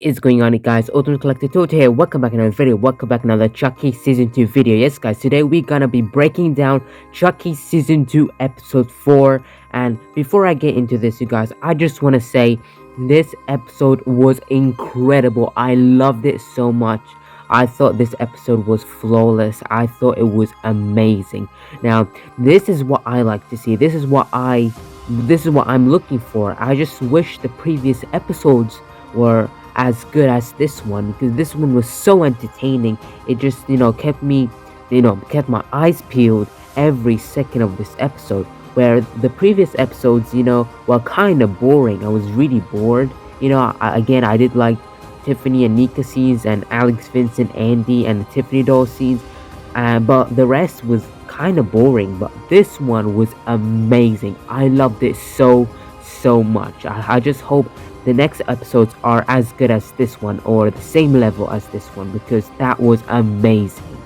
Is going on, guys? Ultimate Collector Toto here. Welcome back to another video. Welcome back to another Chucky season 2 video. Yes, guys, today we're gonna be breaking down Chucky season 2 episode 4. And before I get into this, you guys, I just want to say this episode was incredible. I loved it so much. I thought this episode was flawless. I thought it was amazing. Now, this is what I like to see. This is what I'm looking for. I just wish the previous episodes were as good as this one, because this one was so entertaining. It just kept my eyes peeled every second of this episode, where the previous episodes were kind of boring. I was really bored. I did like Tiffany and Nika scenes, and Alex, Vincent, Andy, and the Tiffany doll scenes, but the rest was kind of boring. But this one was amazing. I loved it so much. I just hope the next episodes are as good as this one, or the same level as this one, because that was amazing.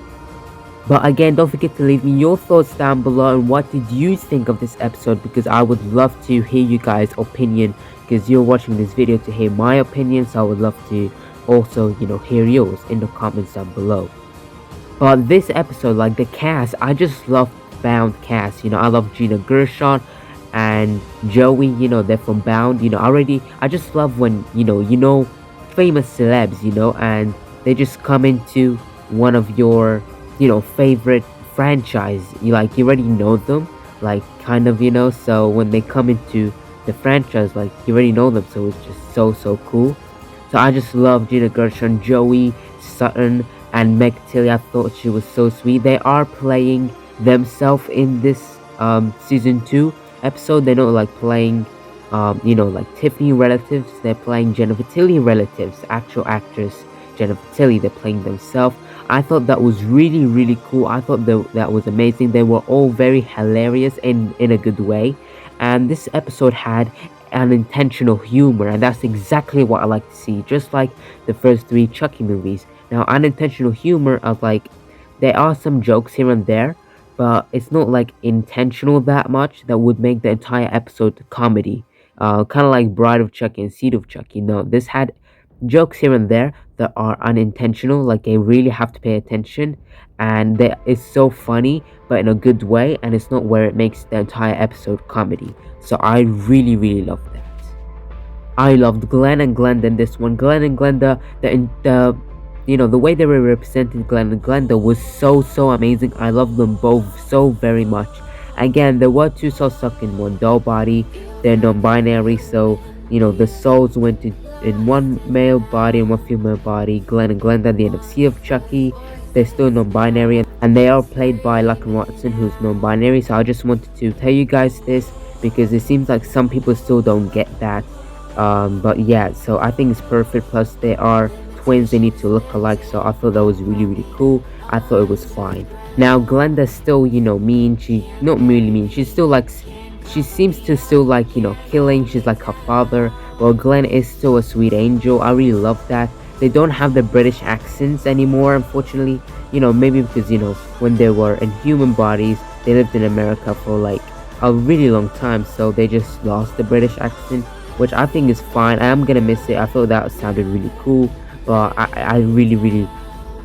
But again, don't forget to leave me your thoughts down below, and what did you think of this episode, because I would love to hear you guys' opinion, because you're watching this video to hear my opinion, so I would love to also hear yours in the comments down below. But this episode, like the cast, I just love Bound cast. I love Gina Gershon and Joey. They're from Bound. I just love when famous celebs, and they just come into one of your favorite franchise. You already know them, so when they come into the franchise, you already know them, so it's just so cool. So I just love Gina Gershon, Joey, Sutton, and Meg Tilly. I thought she was so sweet. They are playing themselves in this season 2 episode. They're not playing Tiffany relatives. They're playing Jennifer Tilly relatives, actual actress Jennifer Tilly. They're playing themselves. I thought that was really cool. I thought that was amazing. They were all very hilarious in a good way, and this episode had unintentional humor, and that's exactly what I like to see, just like the first 3 Chucky movies. Now, unintentional humor of there are some jokes here and there, but it's not intentional that much that would make the entire episode comedy. Kind of like Bride of Chucky and Seed of Chucky. No, this had jokes here and there that are unintentional, they really have to pay attention, and it's so funny, but in a good way, and it's not where it makes the entire episode comedy. So I really love that. I loved Glen and Glenda in this one. Glen and Glenda, the way they were represented, Glen and Glenda, was so amazing. I love them both so very much. Again, there were 2 souls stuck in one doll body. They're non-binary, so the souls went in one male body and one female body. Glen and Glenda, the NFC of Chucky, they're still non-binary, and they are played by Lucky Watson, who's non-binary. So I just wanted to tell you guys this, because it seems like some people still don't get that. But yeah, so I think it's perfect. Plus they are twins, they need to look alike, so I thought that was really cool. I thought it was fine. Now Glenda's still mean. She's not really mean, she's still she seems to still killing. She's like her father. Well, Glen is still a sweet angel. I really love that. They don't have the British accents anymore, unfortunately. Maybe because when they were in human bodies, they lived in America for a really long time, so they just lost the British accent, which I think is fine. I am gonna miss it. I thought that sounded really cool, but I really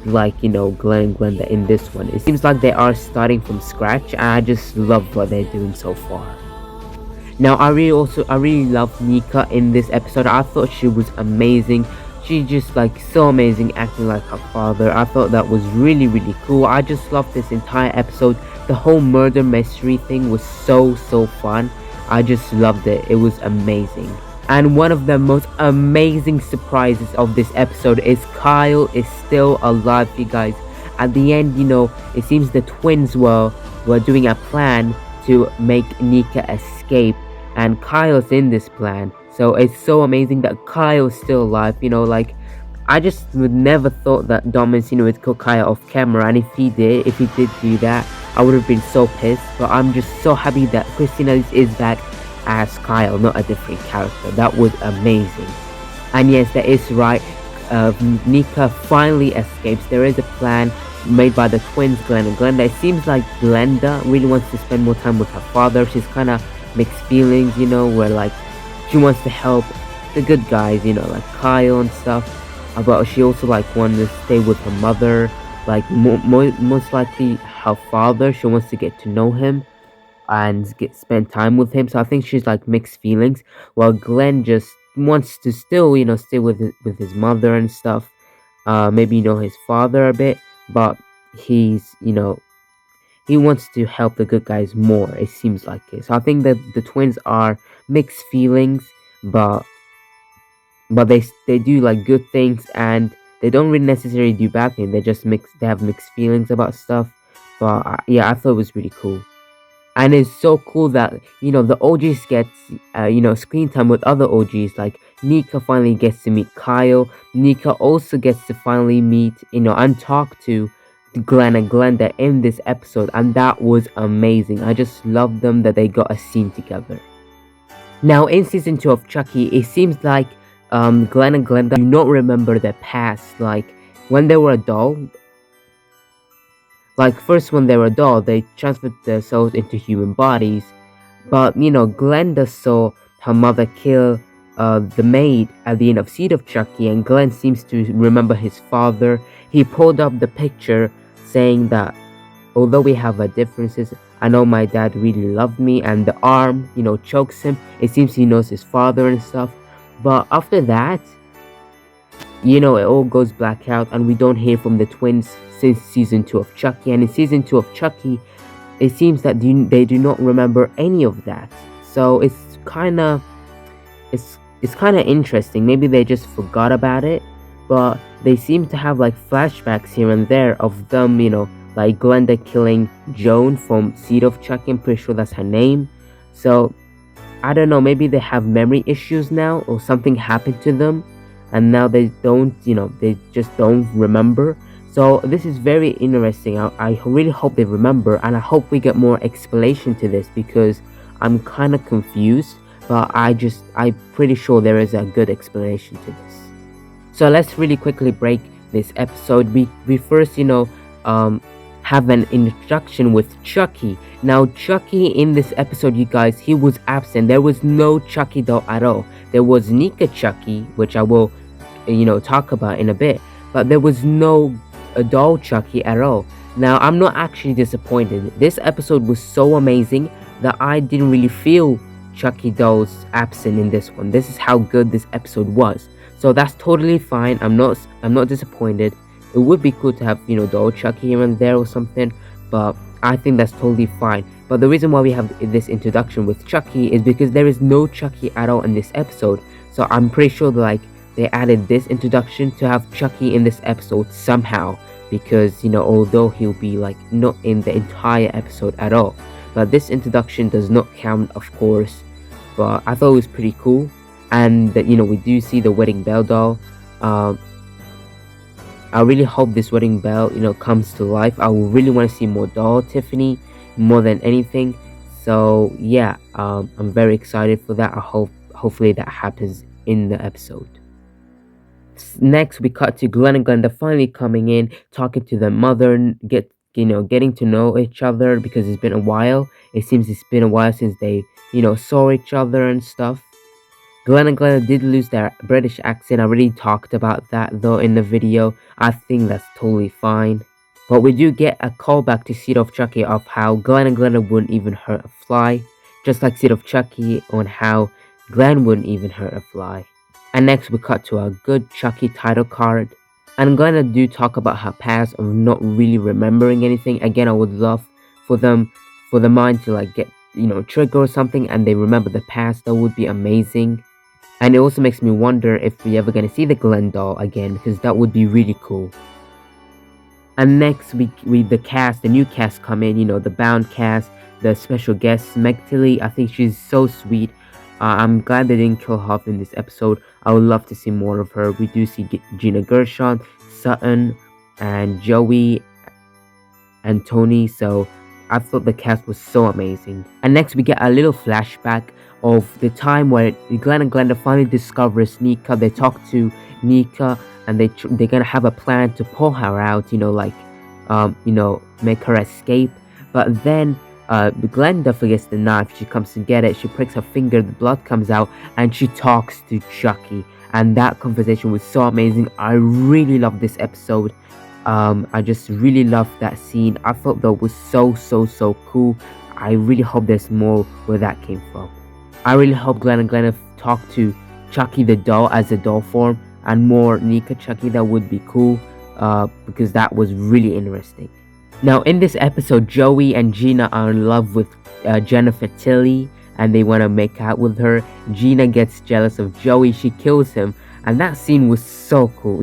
like Glen and Glenda in this one. It seems like they are starting from scratch, and I just love what they're doing so far. Now I really love Nika in this episode. I thought she was amazing. She just so amazing, acting like her father. I thought that was really cool. I just loved this entire episode. The whole murder mystery thing was so fun. I just loved it. It was amazing. And one of the most amazing surprises of this episode is Kyle is still alive, you guys. At the end, it seems the twins were doing a plan to make Nika escape, and Kyle's in this plan. So it's so amazing that Kyle's still alive. I just would never thought that Dominus would kill Kyle off camera, and if he did do that, I would have been so pissed. But I'm just so happy that Christina is back as Kyle, not a different character. That was amazing. And yes, that is right. Nika finally escapes. There is a plan made by the twins, Glen and Glenda. It seems like Glenda really wants to spend more time with her father. She's kind of mixed feelings, where she wants to help the good guys, like Kyle and stuff. but she also like wanted to stay with her mother. Like most likely her father, she wants to get to know him and spend time with him. So I think she's like mixed feelings. While Glenn just wants to still, stay with his mother and stuff. Maybe his father a bit, but he's he wants to help the good guys more. It seems like it. So I think that the twins are mixed feelings, but they do like good things, and they don't really necessarily do bad things. They just they have mixed feelings about stuff. But yeah, I thought it was really cool. And it's so cool that the OGs gets screen time with other OGs. Like Nika finally gets to meet Kyle. Nika also gets to finally meet and talk to Glen and Glenda in this episode, and that was amazing. I just love them that they got a scene together. Now in season 2 of Chucky, it seems like Glen and Glenda do not remember their past. Like when they were a doll, like first when they were a doll, they transferred their souls into human bodies. But Glenda saw her mother kill the maid at the end of Seed of Chucky, and Glen seems to remember his father. He pulled up the picture saying that although we have our differences, I know my dad really loved me, and the arm, chokes him. It seems he knows his father and stuff. But after that, it all goes black out, and we don't hear from the twins since season 2 of Chucky. And in season 2 of Chucky, it seems that they do not remember any of that. So it's kind of interesting. Maybe they just forgot about it, but they seem to have like flashbacks here and there of them, like Glenda killing Joan from Seed of Chucky. I'm pretty sure that's her name. So I don't know, maybe they have memory issues now, or something happened to them and now they don't, they just don't remember. So this is very interesting. I really hope they remember, and I hope we get more explanation to this, because I'm kind of confused, but I'm pretty sure there is a good explanation to this. So let's really quickly break this episode. We first, have an introduction with Chucky. Now Chucky in this episode, you guys, he was absent. There was no Chucky doll at all. There was Nika Chucky, which I will, talk about in a bit, but there was no doll Chucky at all. Now I'm not actually disappointed. This episode was so amazing that I didn't really feel Chucky dolls absent in this one. This is how good this episode was. So that's totally fine. I'm not disappointed. It would be cool to have, doll Chucky here and there or something, but I think that's totally fine. But the reason why we have this introduction with Chucky is because there is no Chucky at all in this episode. So I'm pretty sure that, they added this introduction to have Chucky in this episode somehow, because although he'll be not in the entire episode at all, but this introduction does not count, of course. But I thought it was pretty cool, and that we do see the wedding bell doll. I really hope this wedding bell comes to life. I really want to see more doll Tiffany more than anything. So yeah, I'm very excited for that. Hopefully that happens in the episode. Next, we cut to Glen and Glenda finally coming in, talking to their mother, and getting to know each other, because it's been a while. It seems it's been a while since they saw each other and stuff. Glen and Glenda did lose their British accent. I already talked about that though in the video. I think that's totally fine. But we do get a callback to Seed of Chucky of how Glen and Glenda wouldn't even hurt a fly, just like Seed of Chucky on how Glen wouldn't even hurt a fly. And next we cut to a good Chucky title card. And Glenda do talk about her past of not really remembering anything. Again, I would love for the mind to get trigger or something and they remember the past. That would be amazing. And it also makes me wonder if we're ever gonna see the Glen doll again, because that would be really cool. And next we the new cast come in, the bound cast, the special guest Meg Tilly. I think she's so sweet. I'm glad they didn't kill her off in this episode. I would love to see more of her. We do see Gina Gershon, Sutton, and Joey, and Tony. So I thought the cast was so amazing. And next we get a little flashback of the time where Glen and Glenda finally discovers Nika. They talk to Nika and they're gonna have a plan to pull her out, make her escape. But then Glenda forgets the knife. She comes to get it. She pricks her finger. The blood comes out, and she talks to Chucky. and that conversation was so amazing. I really loved this episode. I just really loved that scene. I thought that was so cool. I really hope there's more where that came from. I really hope Glen and Glenda talk to Chucky the doll as a doll form, and more Nika Chucky. That would be cool, because that was really interesting. Now in this episode, Joey and Gina are in love with Jennifer Tilly, and they want to make out with her. Gina gets jealous of Joey. She kills him, and that scene was so cool.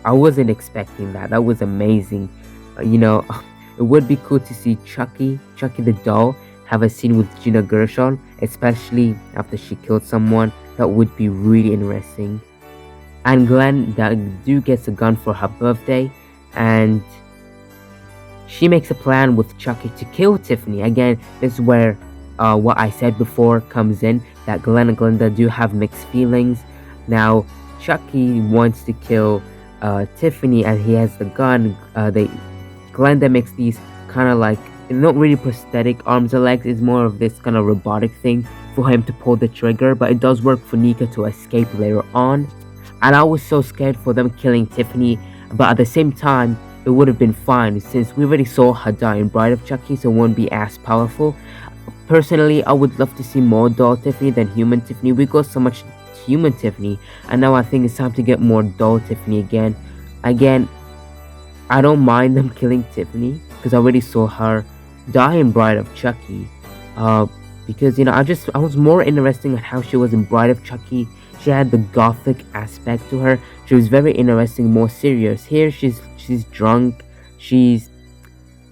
I wasn't expecting that. That was amazing. It would be cool to see Chucky the doll, have a scene with Gina Gershon, especially after she killed someone. That would be really interesting. And Glenda gets a gun for her birthday, and she makes a plan with Chucky to kill Tiffany. Again, this is where what I said before comes in, that Glen and Glenda do have mixed feelings. Now, Chucky wants to kill Tiffany, and he has the gun. Glenda makes these kind of like, not really prosthetic arms or legs, it's more of this kind of robotic thing for him to pull the trigger, but it does work for Nika to escape later on. And I was so scared for them killing Tiffany, but at the same time, it would have been fine since we already saw her die in Bride of Chucky, so it won't be as powerful. Personally, I would love to see more doll Tiffany than human Tiffany. We got so much human Tiffany, and now I think it's time to get more doll Tiffany again. I don't mind them killing Tiffany because I already saw her die in Bride of Chucky. Because I was more interested in how she was in Bride of Chucky. She had the gothic aspect to her. She was very interesting, more serious. Here she's drunk. She's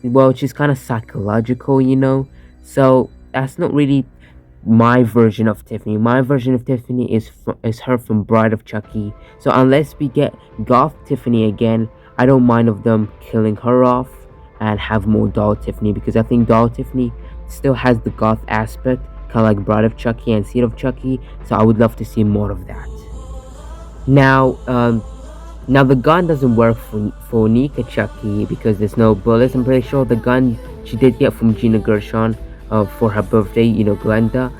kind of psychological, so that's not really my version of Tiffany. My version of Tiffany is her from Bride of Chucky. So unless we get goth Tiffany again, I don't mind of them killing her off and have more doll Tiffany, because I think doll Tiffany still has the goth aspect, kind of like Bride of Chucky and Seed of Chucky. So I would love to see more of that. Now the gun doesn't work for Nika Chucky because there's no bullets. I'm pretty sure the gun she did get from Gina Gershon for her birthday, Glenda.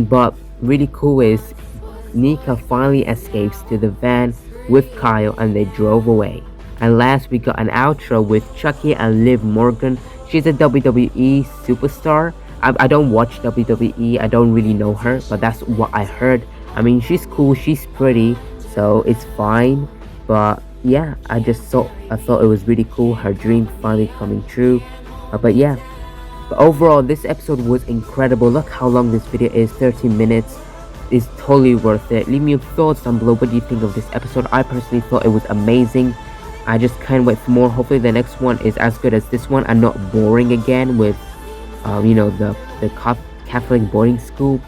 But really cool is Nika finally escapes to the van with Kyle, and they drove away. And last, we got an outro with Chucky and Liv Morgan. She's a WWE superstar. I don't watch WWE. I don't really know her, but that's what I heard. I mean, she's cool. She's pretty, so it's fine. But yeah, I thought it was really cool. Her dream finally coming true. But overall, this episode was incredible. Look how long this video is. 13 minutes. Is totally worth it. Leave me your thoughts down below. What do you think of this episode? I personally thought it was amazing. I just can't wait for more. Hopefully the next one is as good as this one and not boring again with the Catholic boarding school.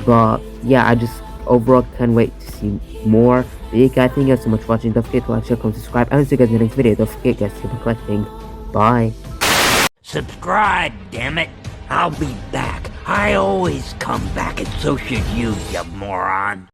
But yeah, I just overall can't wait to see more. But yeah guys, thank you guys so much for watching. Don't forget to like, share, comment, subscribe, and I'll see you guys in the next video. Don't forget guys, keep on collecting. Bye. Subscribe, damn it. I'll be back. I always come back, and so should you moron.